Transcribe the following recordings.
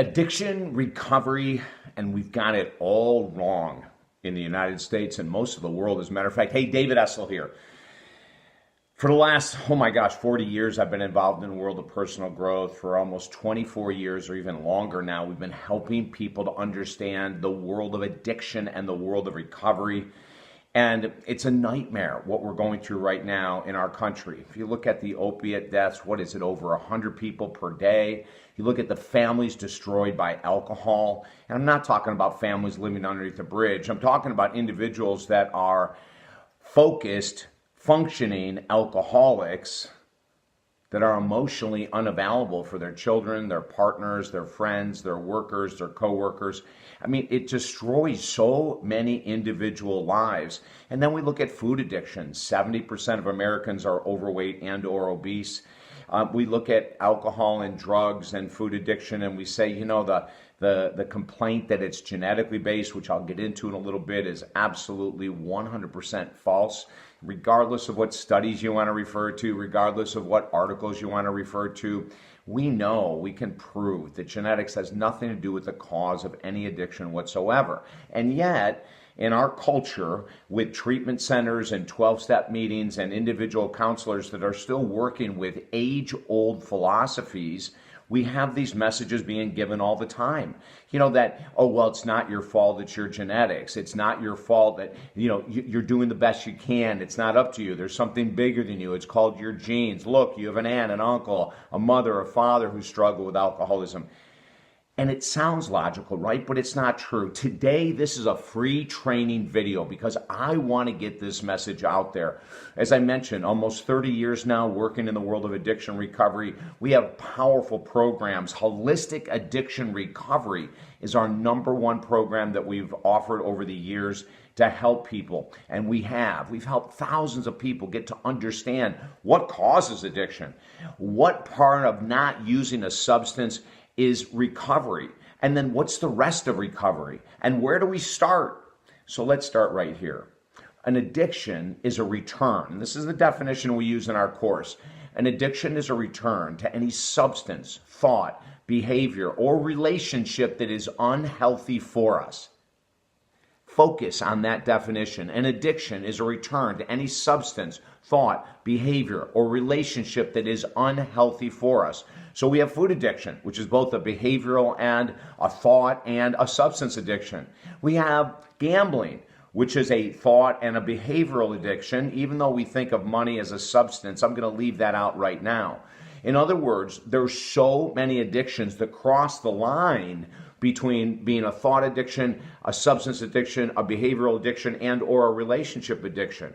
Addiction recovery, and we've got it all wrong in the United States and most of the world, as a matter of fact. Hey, David Essel here. For the last, 40 years, I've been involved in the world of personal growth. For almost 24 years or even longer now, we've been helping people to understand the world of addiction and the world of recovery. And it's a nightmare what we're going through right now in our country. If you look at the opiate deaths, what is it, over 100 people per day? You look at the families destroyed by alcohol. And I'm not talking about families living underneath a bridge. I'm talking about individuals that are focused, functioning alcoholics that are emotionally unavailable for their children, their partners, their friends, their workers, their coworkers. I mean, it destroys so many individual lives. And then we look at food addiction. 70% of Americans are overweight and or obese. We look at alcohol and drugs and food addiction, and we say, the complaint that it's genetically based, which I'll get into in a little bit, is absolutely 100% false. Regardless of what studies you want to refer to, regardless of what articles you want to refer to, we know, we can prove that genetics has nothing to do with the cause of any addiction whatsoever. And yet, in our culture, with treatment centers and 12-step meetings and individual counselors that are still working with age-old philosophies, we have these messages being given all the time. It's not your fault, it's your genetics. It's not your fault that, you're doing the best you can. It's not up to you. There's something bigger than you. It's called your genes. Look, you have an aunt, an uncle, a mother, a father who struggle with alcoholism. And it sounds logical, right? But it's not true. Today, this is a free training video because I want to get this message out there. As I mentioned, almost 30 years now working in the world of addiction recovery. We have powerful programs. Holistic Addiction Recovery is our #1 program that we've offered over the years to help people. And we've helped thousands of people get to understand what causes addiction, what part of not using a substance is recovery, and then what's the rest of recovery, and where do we start? So let's start right here. An addiction is a return, and this is the definition we use in our course. An addiction is a return to any substance, thought, behavior, or relationship that is unhealthy for us. Focus on that definition. An addiction is a return to any substance, thought, behavior, or relationship that is unhealthy for us. So we have food addiction, which is both a behavioral and a thought and a substance addiction. We have gambling, which is a thought and a behavioral addiction. Even though we think of money as a substance, I'm going to leave that out right now. In other words, there's so many addictions that cross the line between being a thought addiction, a substance addiction, a behavioral addiction, and or a relationship addiction.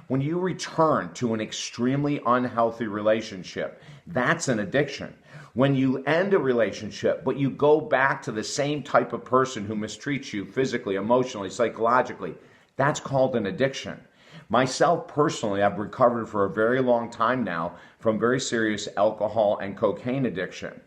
When you return to an extremely unhealthy relationship, that's an addiction. When you end a relationship, but you go back to the same type of person who mistreats you physically, emotionally, psychologically, that's called an addiction. Myself personally, I've recovered for a very long time now from very serious alcohol and cocaine addiction.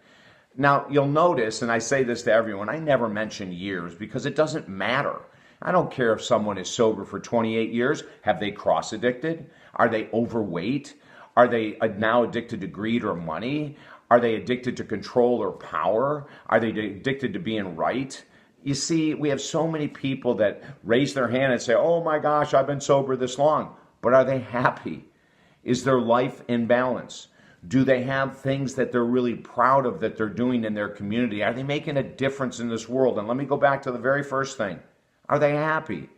Now, you'll notice, and I say this to everyone, I never mention years because it doesn't matter. I don't care if someone is sober for 28 years. Have they cross-addicted? Are they overweight? Are they now addicted to greed or money? Are they addicted to control or power? Are they addicted to being right? You see, we have so many people that raise their hand and say, oh my gosh, I've been sober this long. But are they happy? Is their life in balance? Do they have things that they're really proud of that they're doing in their community? Are they making a difference in this world? And let me go back to the very first thing. Are they happy?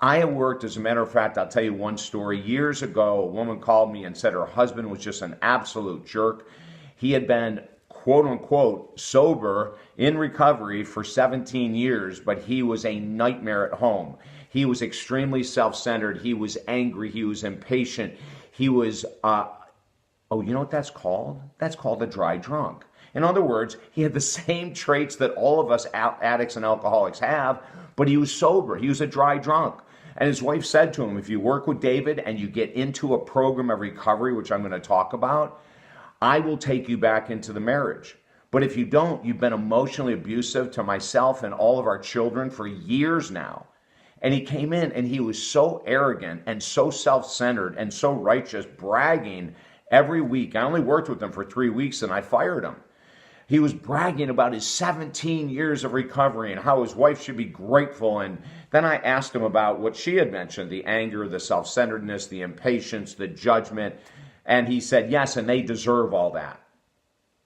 I have worked, as a matter of fact, I'll tell you one story. Years ago, a woman called me and said her husband was just an absolute jerk. He had been, quote unquote, sober in recovery for 17 years, but he was a nightmare at home. He was extremely self-centered. He was angry. He was impatient. He was, you know what that's called? That's called a dry drunk. In other words, he had the same traits that all of us addicts and alcoholics have, but he was sober. He was a dry drunk. And his wife said to him, if you work with David and you get into a program of recovery, which I'm going to talk about, I will take you back into the marriage. But if you don't, you've been emotionally abusive to myself and all of our children for years now. And he came in and he was so arrogant and so self-centered and so righteous, bragging every week. I only worked with him for 3 weeks and I fired him. He was bragging about his 17 years of recovery and how his wife should be grateful. And then I asked him about what she had mentioned, the anger, the self-centeredness, the impatience, the judgment. And he said, yes, and they deserve all that.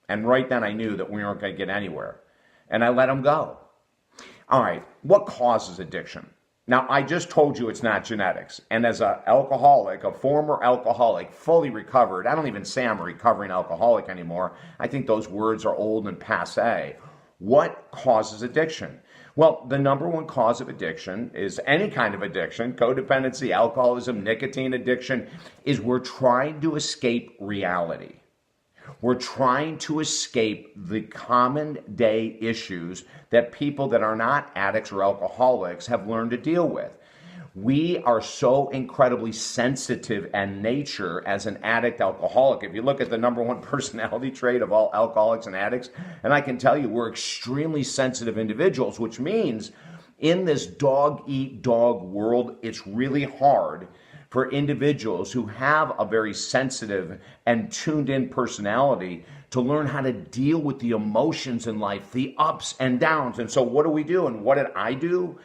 And right then I knew that we weren't going to get anywhere. And I let him go. All right, what causes addiction? Now, I just told you it's not genetics. And as an alcoholic, a former alcoholic, fully recovered, I don't even say I'm a recovering alcoholic anymore. I think those words are old and passé. What causes addiction? Well, the number one cause of addiction is any kind of addiction, codependency, alcoholism, nicotine addiction, is we're trying to escape reality. We're trying to escape the common day issues that people that are not addicts or alcoholics have learned to deal with. We are so incredibly sensitive in nature as an addict alcoholic. If you look at the number one personality trait of all alcoholics and addicts, and I can tell you we're extremely sensitive individuals, which means in this dog-eat-dog world, it's really hard for individuals who have a very sensitive and tuned-in personality to learn how to deal with the emotions in life, the ups and downs. And so what do we do? And what did I do?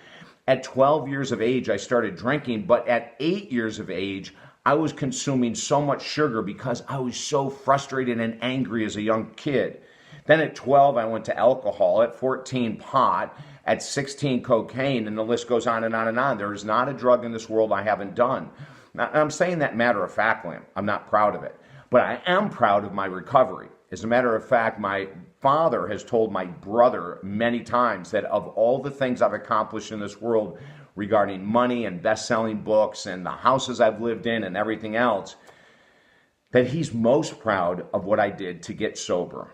At 12 years of age, I started drinking, but at 8 years of age, I was consuming so much sugar because I was so frustrated and angry as a young kid. Then at 12, I went to alcohol. At 14, pot. At 16, cocaine, and the list goes on and on and on. There is not a drug in this world I haven't done. Now, I'm saying that matter-of-factly. I'm not proud of it. But I am proud of my recovery. As a matter of fact, my father has told my brother many times that of all the things I've accomplished in this world regarding money and best-selling books and the houses I've lived in and everything else, that he's most proud of what I did to get sober.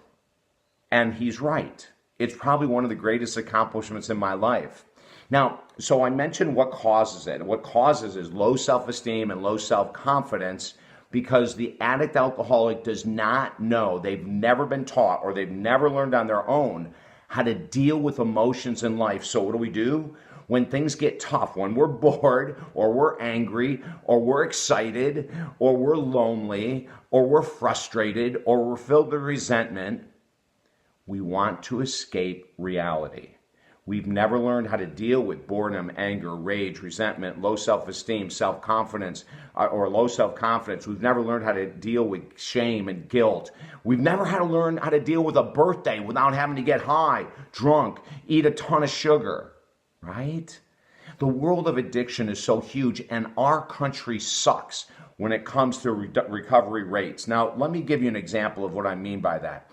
And he's right. It's probably one of the greatest accomplishments in my life. Now, so I mentioned what causes it. What causes is low self-esteem and low self-confidence because the addict alcoholic does not know, they've never been taught or they've never learned on their own how to deal with emotions in life. So what do? When things get tough, when we're bored or we're angry or we're excited or we're lonely or we're frustrated or we're filled with resentment, we want to escape reality. We've never learned how to deal with boredom, anger, rage, resentment, low self-esteem, self-confidence, or low self-confidence. We've never learned how to deal with shame and guilt. We've never had to learn how to deal with a birthday without having to get high, drunk, eat a ton of sugar, right? The world of addiction is so huge, and our country sucks when it comes to recovery rates. Now, let me give you an example of what I mean by that.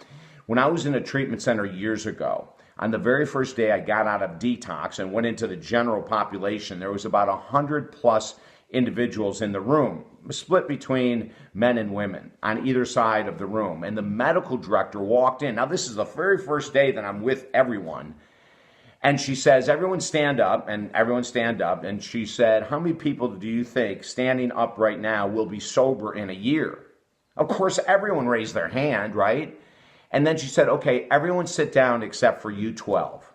When I was in a treatment center years ago, on the very first day I got out of detox and went into the general population, there was about 100 plus individuals in the room, split between men and women on either side of the room. And the medical director walked in. Now, this is the very first day that I'm with everyone. And she says, everyone stand up, and everyone stand up. And she said, how many people do you think standing up right now will be sober in a year? Of course, everyone raised their hand, right? And then she said, okay, everyone sit down except for you 12.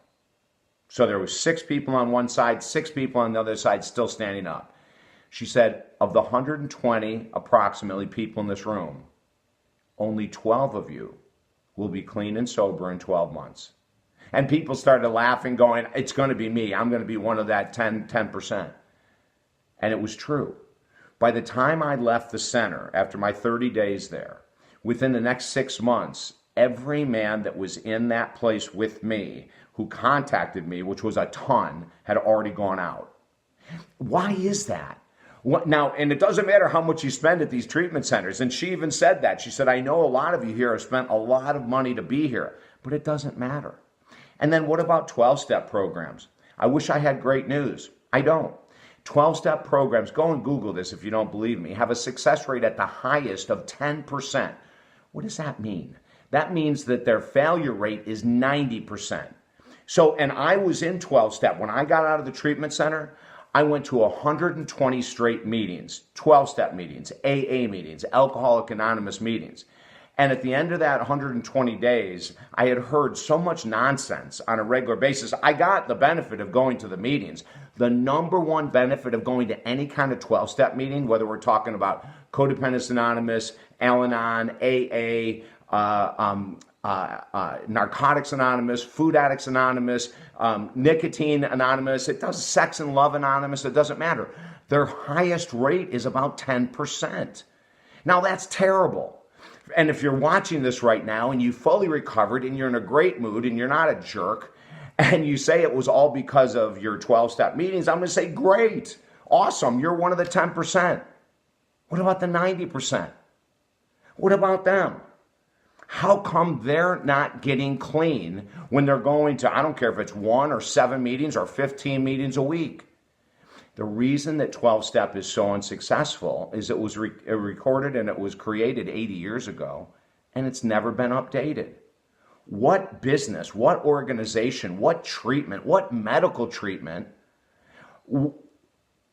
So there was 6 people on one side, 6 people on the other side still standing up. She said, of the 120 approximately people in this room, only 12 of you will be clean and sober in 12 months. And people started laughing, going, it's going to be me. I'm going to be one of that 10%. And it was true. By the time I left the center, after my 30 days there, within the next 6 months, every man that was in that place with me who contacted me, which was a ton, had already gone out. Why is that? Now, and it doesn't matter how much you spend at these treatment centers. And she even said that. She said, I know a lot of you here have spent a lot of money to be here, but it doesn't matter. And then what about 12-step programs? I wish I had great news. I don't. 12-step programs, go and Google this if you don't believe me, have a success rate at the highest of 10%. What does that mean? That means that their failure rate is 90%. So, and I was in 12-step. When I got out of the treatment center, I went to 120 straight meetings, 12-step meetings, AA meetings, Alcoholic Anonymous meetings. And at the end of that 120 days, I had heard so much nonsense on a regular basis. I got the benefit of going to the meetings. The number one benefit of going to any kind of 12-step meeting, whether we're talking about Codependence Anonymous, Al-Anon, AA, Narcotics Anonymous, Food Addicts Anonymous, Nicotine Anonymous, it does Sex and Love Anonymous, it doesn't matter. Their highest rate is about 10%. Now that's terrible. And if you're watching this right now and you fully recovered and you're in a great mood and you're not a jerk and you say it was all because of your 12-step meetings, I'm going to say, great, awesome, you're one of the 10%. What about the 90%? What about them? How come they're not getting clean when they're going to, I don't care if it's 1 or 7 meetings or 15 meetings a week? The reason that 12-step is so unsuccessful is it was recorded and it was created 80 years ago, and it's never been updated. What business, what organization, what treatment, what medical treatment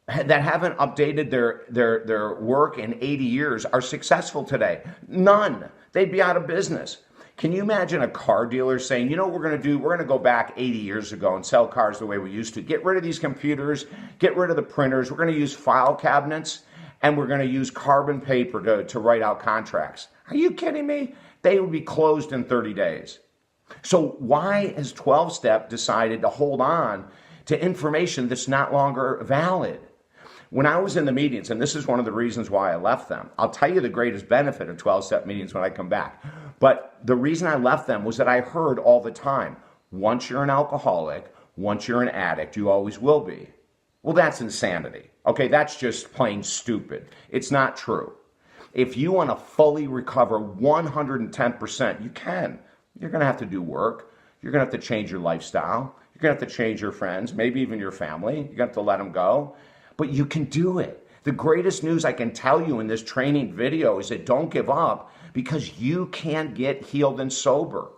that haven't updated their work in 80 years are successful today? None. They'd be out of business. Can you imagine a car dealer saying, you know what we're going to do? We're going to go back 80 years ago and sell cars the way we used to. Get rid of these computers, get rid of the printers. We're going to use file cabinets, and we're going to use carbon paper to write out contracts. Are you kidding me? They would be closed in 30 days. So why has 12-step decided to hold on to information that's not longer valid? When I was in the meetings, and this is one of the reasons why I left them, I'll tell you the greatest benefit of 12-step meetings when I come back. But the reason I left them was that I heard all the time, once you're an alcoholic, once you're an addict, you always will be. Well, that's insanity. Okay, that's just plain stupid. It's not true. If you want to fully recover 110%, you can. You're going to have to do work. You're going to have to change your lifestyle. You're going to have to change your friends, maybe even your family. You're going to have to let them go. But you can do it. The greatest news I can tell you in this training video is that don't give up, because you can get healed and sober.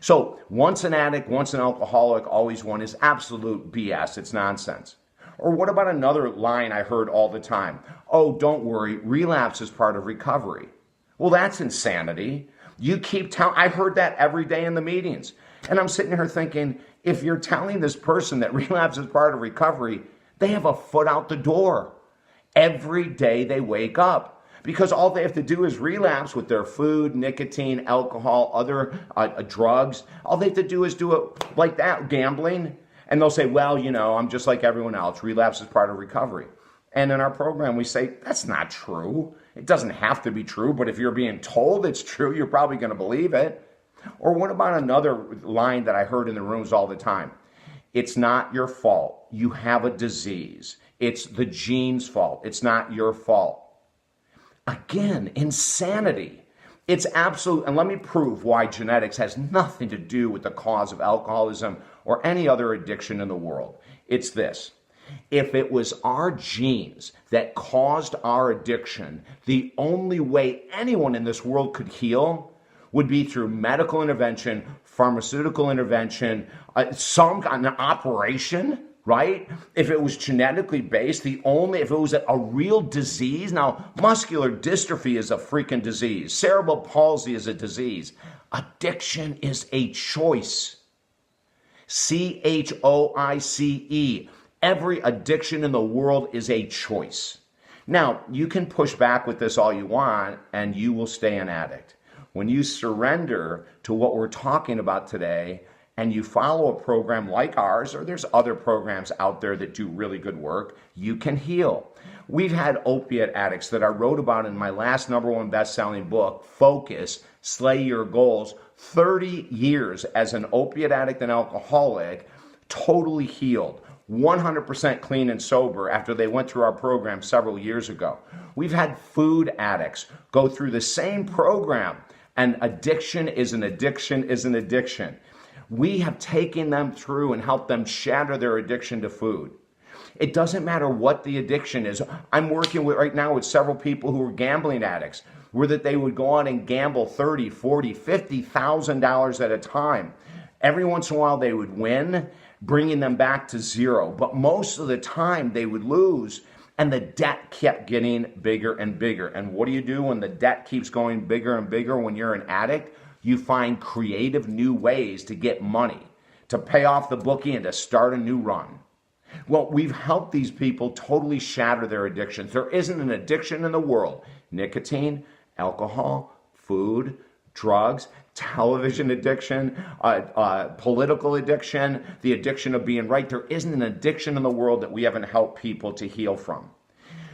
So once an addict, once an alcoholic, always one is absolute BS. It's nonsense. Or what about another line I heard all the time? Oh, don't worry, relapse is part of recovery. Well, that's insanity. You keep telling, I heard that every day in the meetings. And I'm sitting here thinking, if you're telling this person that relapse is part of recovery, they have a foot out the door. Every day they wake up, because all they have to do is relapse with their food, nicotine, alcohol, other drugs. All they have to do is do it like that, gambling. And they'll say, well, you know, I'm just like everyone else. Relapse is part of recovery. And in our program, we say, that's not true. It doesn't have to be true, but if you're being told it's true, you're probably going to believe it. Or what about another line that I heard in the rooms all the time? It's not your fault. You have a disease. It's the gene's fault. It's not your fault. Again, insanity. It's absolute, and let me prove why genetics has nothing to do with the cause of alcoholism or any other addiction in the world. It's this. If it was our genes that caused our addiction, the only way anyone in this world could heal would be through medical intervention, pharmaceutical intervention, some kind of operation, right? If it was genetically based, if it was a real disease. Now, muscular dystrophy is a freaking disease. Cerebral palsy is a disease. Addiction is a choice. CHOICE. Every addiction in the world is a choice. Now, you can push back with this all you want, and you will stay an addict. When you surrender to what we're talking about today, and you follow a program like ours, or there's other programs out there that do really good work, you can heal. We've had opiate addicts that I wrote about in my last #1 best-selling book, Focus, Slay Your Goals, 30 years as an opiate addict and alcoholic, totally healed, 100% clean and sober after they went through our program several years ago. We've had food addicts go through the same program, and addiction is an addiction is an addiction. We have taken them through and helped them shatter their addiction to food. It doesn't matter what the addiction is. I'm working with right now with several people who are gambling addicts, where that they would go out and gamble $30,000, $40,000, $50,000 at a time. Every once in a while they would win, bringing them back to zero. But most of the time they would lose, and the debt kept getting bigger and bigger. And what do you do when the debt keeps going bigger and bigger when you're an addict? You find creative new ways to get money, to pay off the bookie and to start a new run. Well, we've helped these people totally shatter their addictions. There isn't an addiction in the world. Nicotine, alcohol, food, drugs, television addiction, political addiction, the addiction of being right. There isn't an addiction in the world that we haven't helped people to heal from.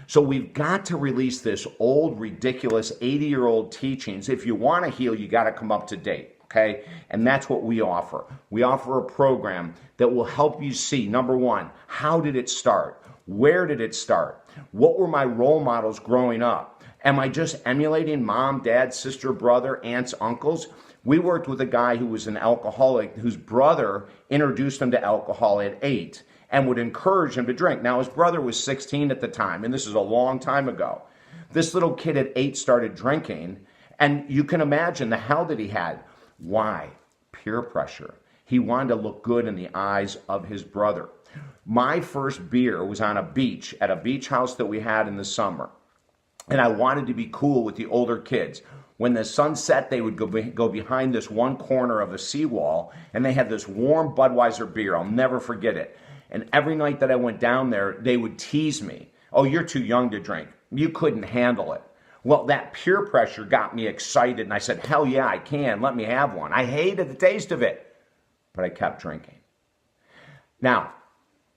So we've got to release this old, ridiculous 80-year-old teachings. If you want to heal, you got to come up to date, okay? And that's what we offer. We offer a program that will help you see, number one, how did it start? Where did it start? What were my role models growing up? Am I just emulating mom, dad, sister, brother, aunts, uncles? We worked with a guy who was an alcoholic whose brother introduced him to alcohol at 8 and would encourage him to drink. Now, his brother was 16 at the time, and this is a long time ago. This little kid at 8 started drinking, and you can imagine the hell that he had. Why? Peer pressure. He wanted to look good in the eyes of his brother. My first beer was on a beach, at a beach house that we had in the summer, and I wanted to be cool with the older kids. When the sun set, they would go behind this one corner of a seawall, and they had this warm Budweiser beer. I'll never forget it. And every night that I went down there, they would tease me. Oh, you're too young to drink. You couldn't handle it. Well, that peer pressure got me excited, and I said, hell yeah, I can. Let me have one. I hated the taste of it, but I kept drinking. Now,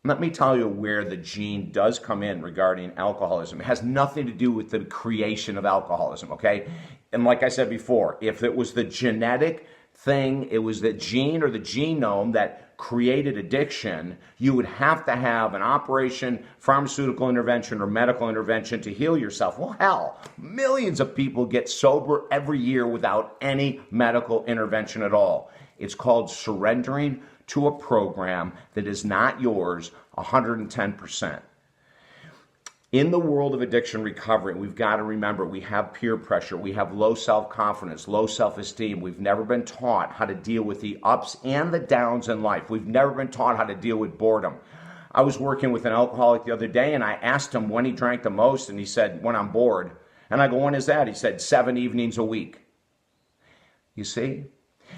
let me tell you where the gene does come in regarding alcoholism. It has nothing to do with the creation of alcoholism, okay? And like I said before, if it was the genetic thing, it was the gene or the genome that created addiction, you would have to have an operation, pharmaceutical intervention, or medical intervention to heal yourself. Well, hell, millions of people get sober every year without any medical intervention at all. It's called surrendering to a program that is not yours 110%. In the world of addiction recovery, we've got to remember we have peer pressure, we have low self-confidence, low self-esteem. We've never been taught how to deal with the ups and the downs in life. We've never been taught how to deal with boredom. I was working with an alcoholic the other day, and I asked him when he drank the most, and he said, when I'm bored. And I go, when is that? He said, 7 evenings a week. You see?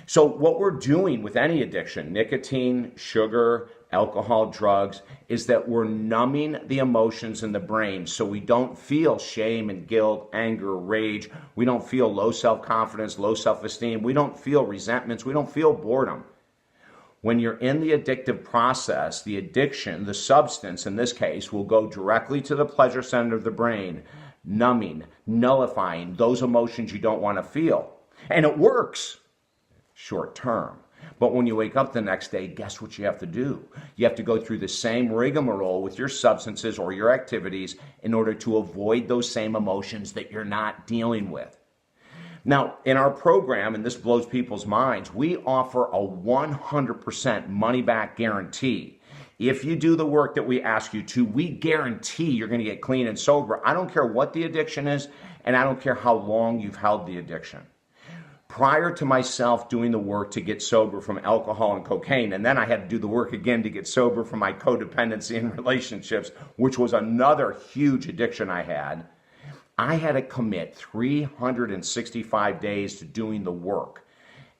So what we're doing with any addiction, nicotine, sugar, alcohol, drugs, is that we're numbing the emotions in the brain so we don't feel shame and guilt, anger, rage. We don't feel low self-confidence, low self-esteem. We don't feel resentments. We don't feel boredom. When you're in the addictive process, the addiction, the substance in this case, will go directly to the pleasure center of the brain, numbing, nullifying those emotions you don't want to feel. And it works short term. But when you wake up the next day, guess what you have to do? You have to go through the same rigmarole with your substances or your activities in order to avoid those same emotions that you're not dealing with. Now, in our program, and this blows people's minds, we offer a 100% money-back guarantee. If you do the work that we ask you to, we guarantee you're going to get clean and sober. I don't care what the addiction is, and I don't care how long you've held the addiction. Prior to myself doing the work to get sober from alcohol and cocaine, and then I had to do the work again to get sober from my codependency in relationships, which was another huge addiction I had to commit 365 days to doing the work.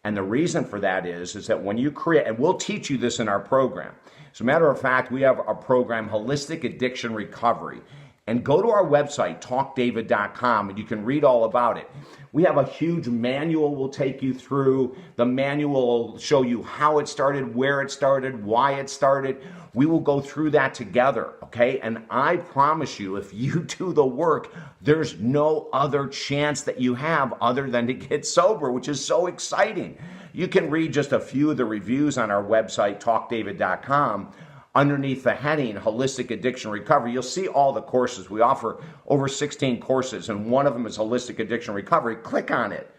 And the reason for that is that when you create, and we'll teach you this in our program. As a matter of fact, we have a program, Holistic Addiction Recovery. And go to our website, talkdavid.com, and you can read all about it. We have a huge manual we'll take you through. The manual will show you how it started, where it started, why it started. We will go through that together, okay? And I promise you, if you do the work, there's no other chance that you have other than to get sober, which is so exciting. You can read just a few of the reviews on our website, talkdavid.com. Underneath the heading, Holistic Addiction Recovery, you'll see all the courses. We offer over 16 courses, and one of them is Holistic Addiction Recovery. Click on it.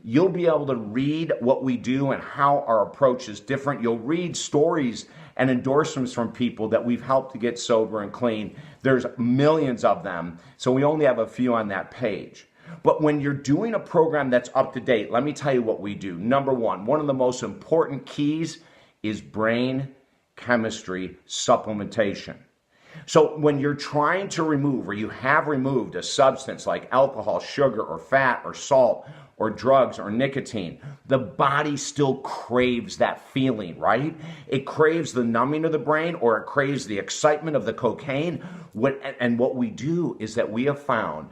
You'll be able to read what we do and how our approach is different. You'll read stories and endorsements from people that we've helped to get sober and clean. There's millions of them, so we only have a few on that page. But when you're doing a program that's up to date, let me tell you what we do. Number one of the most important keys is brain chemistry supplementation. So when you're trying to remove, or you have removed a substance like alcohol, sugar, or fat, or salt, or drugs, or nicotine, the body still craves that feeling, right? It craves the numbing of the brain, or it craves the excitement of the cocaine. And what we do is that we have found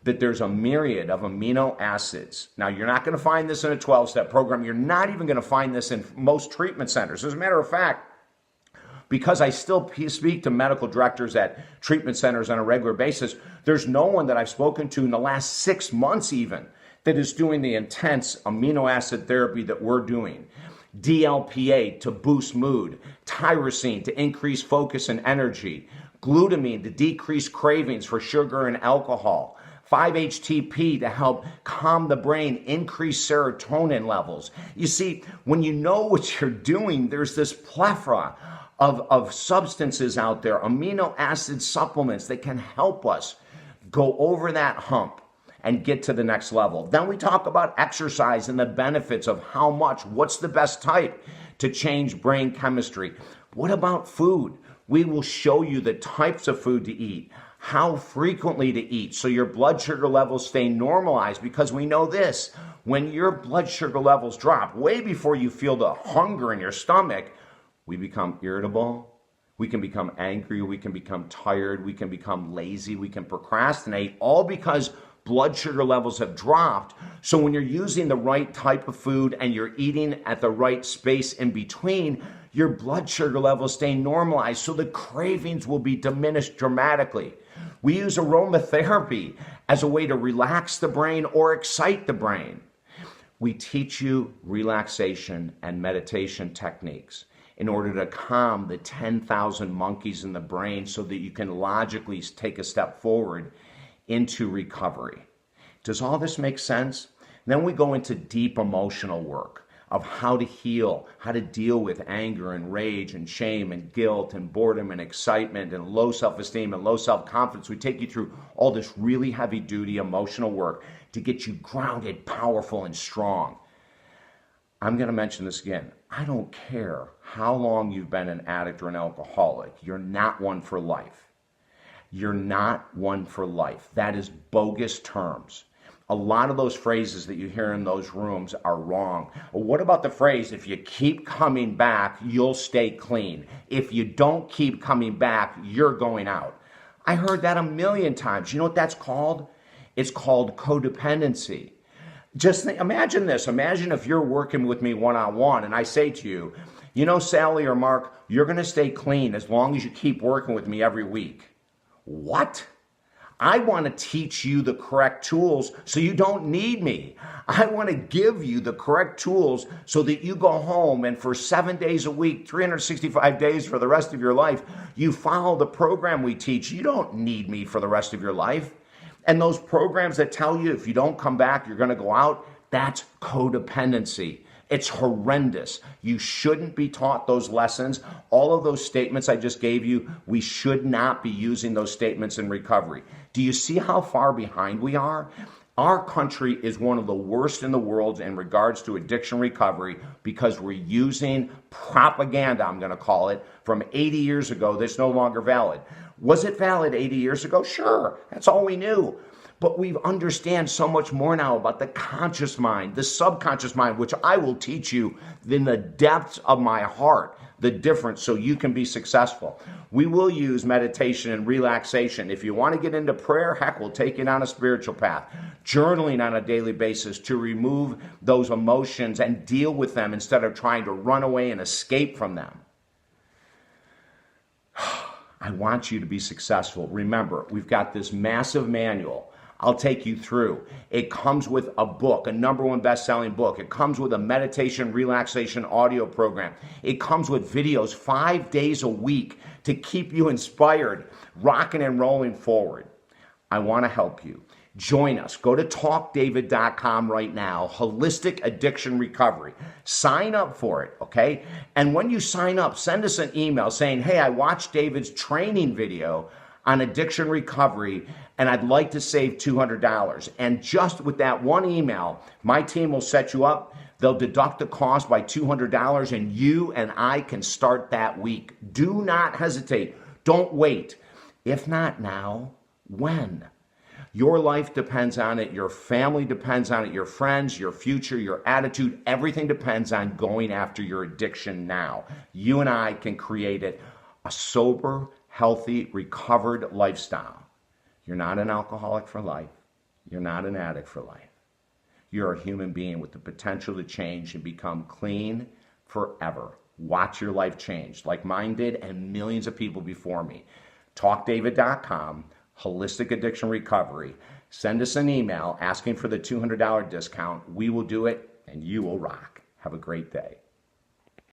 that there's a myriad of amino acids. Now, you're not going to find this in a 12-step program. You're not even going to find this in most treatment centers. As a matter of fact, because I still speak to medical directors at treatment centers on a regular basis, there's no one that I've spoken to in the last 6 months even that is doing the intense amino acid therapy that we're doing. DLPA to boost mood, tyrosine to increase focus and energy, glutamine to decrease cravings for sugar and alcohol, 5-HTP to help calm the brain, increase serotonin levels. You see, when you know what you're doing, there's this plethora of substances out there, amino acid supplements that can help us go over that hump and get to the next level. Then we talk about exercise and the benefits of how much, what's the best type to change brain chemistry. What about food? We will show you the types of food to eat, how frequently to eat, so your blood sugar levels stay normalized, because we know this, when your blood sugar levels drop way before you feel the hunger in your stomach, we become irritable, we can become angry, we can become tired, we can become lazy, we can procrastinate, all because blood sugar levels have dropped. So when you're using the right type of food and you're eating at the right space in between, your blood sugar levels stay normalized, so the cravings will be diminished dramatically. We use aromatherapy as a way to relax the brain or excite the brain. We teach you relaxation and meditation techniques in order to calm the 10,000 monkeys in the brain so that you can logically take a step forward into recovery. Does all this make sense? Then we go into deep emotional work of how to heal, how to deal with anger and rage and shame and guilt and boredom and excitement and low self-esteem and low self-confidence. We take you through all this really heavy-duty emotional work to get you grounded, powerful, and strong. I'm going to mention this again. I don't care how long you've been an addict or an alcoholic. You're not one for life. You're not one for life. That is bogus terms. A lot of those phrases that you hear in those rooms are wrong. What about the phrase, if you keep coming back, you'll stay clean? If you don't keep coming back, you're going out. I heard that a million times. You know what that's called? It's called codependency. Just imagine this. Imagine if you're working with me one-on-one and I say to you, you know, Sally or Mark, you're going to stay clean as long as you keep working with me every week. What? I want to teach you the correct tools so you don't need me. I want to give you the correct tools so that you go home and for 7 days a week, 365 days for the rest of your life, you follow the program we teach. You don't need me for the rest of your life. And those programs that tell you if you don't come back, you're going to go out, that's codependency. It's horrendous. You shouldn't be taught those lessons. All of those statements I just gave you, we should not be using those statements in recovery. Do you see how far behind we are? Our country is one of the worst in the world in regards to addiction recovery because we're using propaganda, I'm going to call it, from 80 years ago that's no longer valid. Was it valid 80 years ago? Sure. That's all we knew. But we understand so much more now about the conscious mind, the subconscious mind, which I will teach you in the depths of my heart, the difference so you can be successful. We will use meditation and relaxation. If you want to get into prayer, heck, we'll take you down a spiritual path. Journaling on a daily basis to remove those emotions and deal with them instead of trying to run away and escape from them. I want you to be successful. Remember, we've got this massive manual. I'll take you through. It comes with a book, a #1 best-selling book. It comes with a meditation relaxation audio program. It comes with videos 5 days a week to keep you inspired, rocking and rolling forward. I want to help you. Join us. Go to talkdavid.com right now. Holistic Addiction Recovery. Sign up for it, okay? And when you sign up, send us an email saying, hey, I watched David's training video on addiction recovery, and I'd like to save $200. And just with that one email, my team will set you up. They'll deduct the cost by $200, and you and I can start that week. Do not hesitate. Don't wait. If not now, when? Your life depends on it. Your family depends on it. Your friends, your future, your attitude, everything depends on going after your addiction now. You and I can create it. A sober, healthy, recovered lifestyle. You're not an alcoholic for life. You're not an addict for life. You're a human being with the potential to change and become clean forever. Watch your life change like mine did and millions of people before me. TalkDavid.com, Holistic Addiction Recovery. Send us an email asking for the $200 discount. We will do it and you will rock. Have a great day.